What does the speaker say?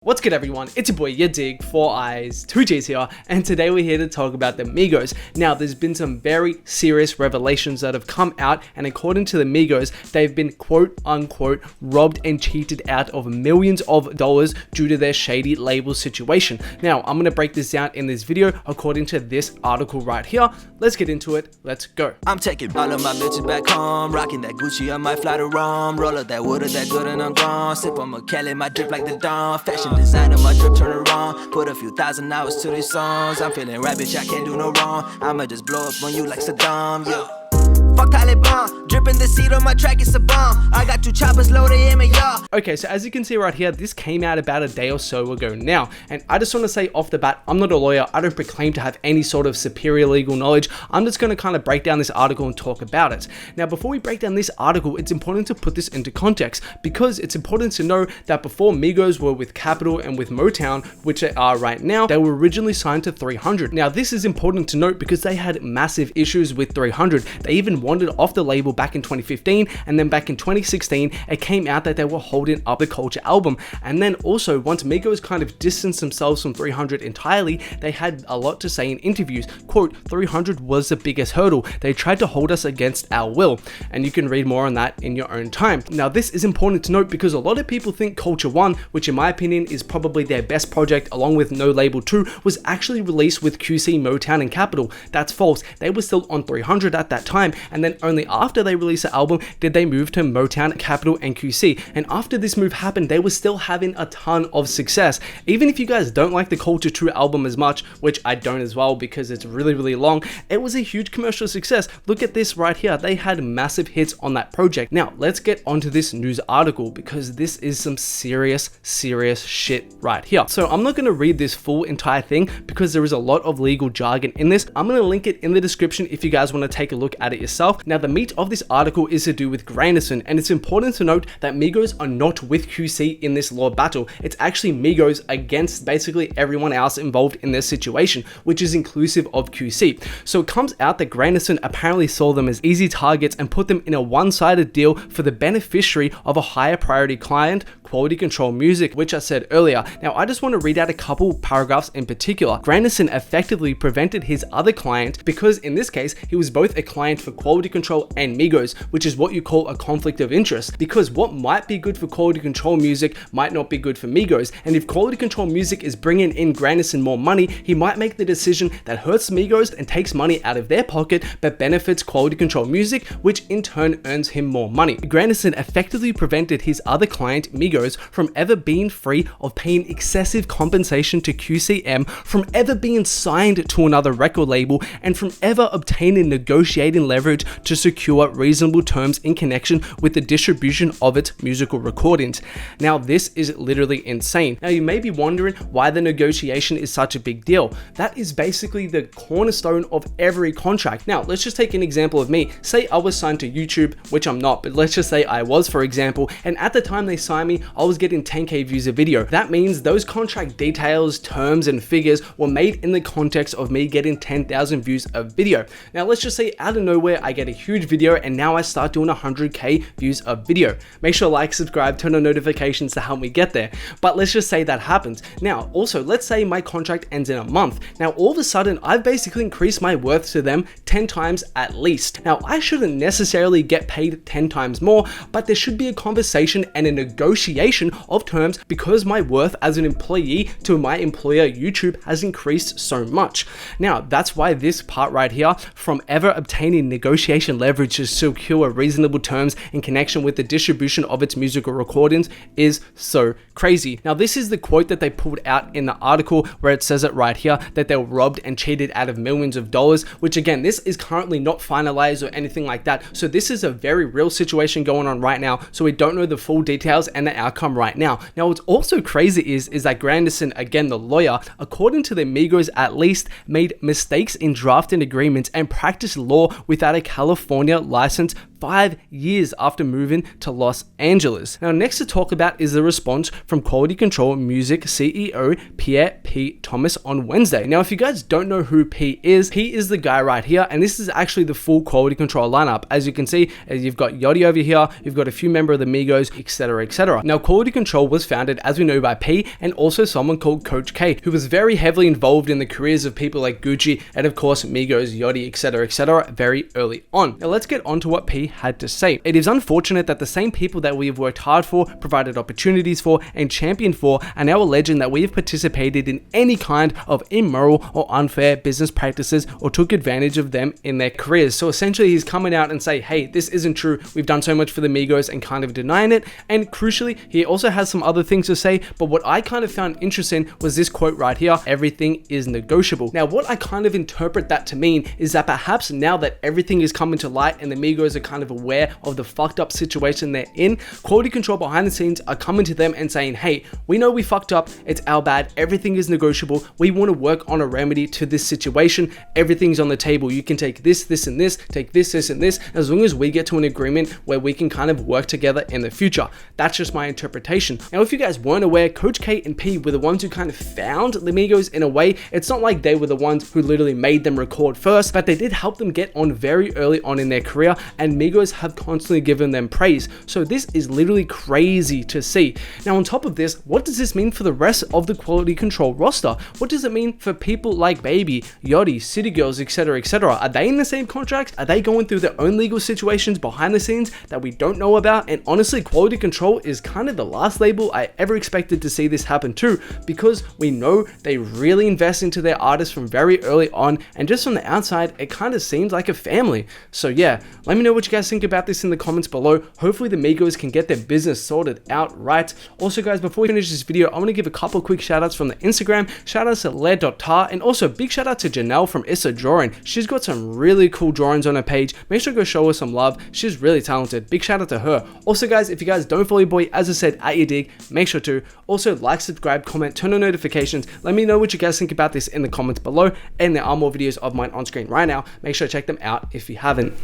What's good everyone, it's your boy yadiiiigg, 4 eyes, 2 G's here, and today we're here to talk about the Migos. Now there's been some very serious revelations that have come out, and according to the Migos, they've been quote unquote robbed and cheated out of millions of dollars due to their shady label situation. Now I'm gonna break this down in this video according to this article right here. Let's get into it, let's go. I'm taking all of my bitches back home, rocking that Gucci, I might fly to Rome, roll up that wood that good and I'm gone, sip on my Kelly, my drip like the dawn, fashion designer, my drip turn around. Put a few thousand hours to these songs. I'm feeling right, bitch, I can't do no wrong. I'ma just blow up on you like Saddam, yeah. Fuck Taliban, dripping the seat on my track, it's a bomb. I got 2 choppers loaded in my yard. Okay, so as you can see right here, this came out about a day or so ago now, and I just want to say off the bat, I'm not a lawyer, I don't proclaim to have any sort of superior legal knowledge. I'm just going to kind of break down this article and talk about it. Now, before we break down this article, it's important to put this into context, because it's important to know that before Migos were with Capitol and with Motown, which they are right now, they were originally signed to 300. Now, this is important to note because they had massive issues with 300. They even wanted off the label back in 2015, and then back in 2016 it came out that they were holding up the Culture album. And then also, once Migos kind of distanced themselves from 300 entirely, they had a lot to say in interviews. Quote, 300 was the biggest hurdle. They tried to hold us against our will. And you can read more on that in your own time. Now this is important to note because a lot of people think Culture 1, which in my opinion is probably their best project along with No Label 2, was actually released with QC, Motown and Capitol. That's false. They were still on 300 at that time, and then only after they released the album did they move to Motown, Capitol and QC. And after this move happened, they were still having a ton of success. Even if you guys don't like the Culture 2 album as much, which I don't as well because it's really long, it was a huge commercial success. Look at this right here. They had massive hits on that project. Now let's get onto this news article because this is some serious shit right here. So I'm not going to read this full entire thing because there is a lot of legal jargon in this. I'm going to link it in the description if you guys want to take a look at it yourself. Now the meat of this article is to do with Grandison, and it's important to note that Migos are not with QC in this law battle. It's actually Migos against basically everyone else involved in this situation, which is inclusive of QC. So it comes out that Grandison apparently saw them as easy targets and put them in a one-sided deal for the beneficiary of a higher priority client, Quality Control Music, which I said earlier. Now I just want to read out a couple paragraphs in particular. Grandison effectively prevented his other client, because in this case he was both a client for Quality Control and Migos, which is what you call a conflict of interest, because what might be good for Quality Control Music might not be good for Migos, and if Quality Control Music is bringing in Grandison more money, he might make the decision that hurts Migos and takes money out of their pocket but benefits Quality Control Music, which in turn earns him more money. Grandison effectively prevented his other client, Migos, from ever being free of paying excessive compensation to QCM, from ever being signed to another record label, and from ever obtaining negotiating leverage to secure reasonable terms in connection with the distribution of its musical recordings. Now this is literally insane. Now you may be wondering why the negotiation is such a big deal. That is basically the cornerstone of every contract. Now let's just take an example of me. Say I was signed to YouTube, which I'm not, but let's just say I was, for example, and at the time they signed me, I was getting 10k views a video. That means those contract details, terms and figures were made in the context of me getting 10,000 views of video. Now let's just say out of nowhere I get a huge video and now I start doing 100k views of video. Make sure to like, subscribe, turn on notifications to help me get there. But let's just say that happens. Now also let's say my contract ends in a month. Now all of a sudden I've basically increased my worth to them 10 times at least. Now I shouldn't necessarily get paid 10 times more, but there should be a conversation and a negotiation of terms because my worth as an employee to my employer YouTube has increased so much. Now that's why this part right here, from ever obtaining negotiation leverage to secure reasonable terms in connection with the distribution of its musical recordings, is so crazy. Now this is the quote that they pulled out in the article where it says it right here, that they were robbed and cheated out of millions of dollars, which again, this is currently not finalized or anything like that. So this is a very real situation going on right now. So we don't know the full details and the outcome right now. Now what's also crazy is that Grandison, again the lawyer, according to the Migos at least, made mistakes in drafting agreements and practiced law without a California license 5 years after moving to Los Angeles. Now, next to talk about is the response from Quality Control Music CEO Pierre P. Thomas on Wednesday. Now, if you guys don't know who P is the guy right here, and this is actually the full Quality Control lineup. As you can see, you've got Yachty over here, you've got a few members of the Migos, etc, etc. Now, Quality Control was founded, as we know, by P and also someone called Coach K, who was very heavily involved in the careers of people like Gucci and of course Migos, Yachty, etc, etc very early on. Now, let's get on to what P had to say. It is unfortunate that the same people that we have worked hard for, provided opportunities for, and championed for are now alleging that we have participated in any kind of immoral or unfair business practices or took advantage of them in their careers. So essentially he's coming out and say, hey, this isn't true, we've done so much for the Migos, and kind of denying it. And crucially, he also has some other things to say, but what I kind of found interesting was this quote right here: everything is negotiable. Now, what I kind of interpret that to mean is that perhaps now that everything is coming to light and the Migos are kind of aware of the fucked up situation they're in, Quality Control behind the scenes are coming to them and saying, hey, we know we fucked up, it's our bad, everything is negotiable, we want to work on a remedy to this situation, everything's on the table, you can take this, this, and this, take this, this, and this, as long as we get to an agreement where we can kind of work together in the future. That's just my interpretation. Now, if you guys weren't aware, Coach K and P were the ones who kind of found the Migos in a way. It's not like they were the ones who literally made them record first, but they did help them get on very early on in their career, and Migos have constantly given them praise. So this is literally crazy to see. Now, on top of this, what does this mean for the rest of the Quality Control roster? What does it mean for people like Baby, Yachty, City Girls, etc, etc? Are they in the same contracts? Are they going through their own legal situations behind the scenes that we don't know about? And honestly, Quality Control is kind of the last label I ever expected to see this happen to, because we know they really invest into their artists from very early on, and just from the outside, it kind of seems like a family. So yeah, let me know what you guys think about this in the comments below. Hopefully the Migos can get their business sorted out right. Also guys, before we finish this video, I want to give a couple quick shout outs from the Instagram. Shout outs to Led.tar, and also big shout out to Janelle from Issa Drawing. She's got some really cool drawings on her page. Make sure to go show her some love. She's really talented. Big shout out to her. Also guys, if you guys don't follow your boy, as I said, at yadiiiigg, make sure to. Also like, subscribe, comment, turn on notifications. Let me know what you guys think about this in the comments below, and there are more videos of mine on screen right now. Make sure to check them out if you haven't.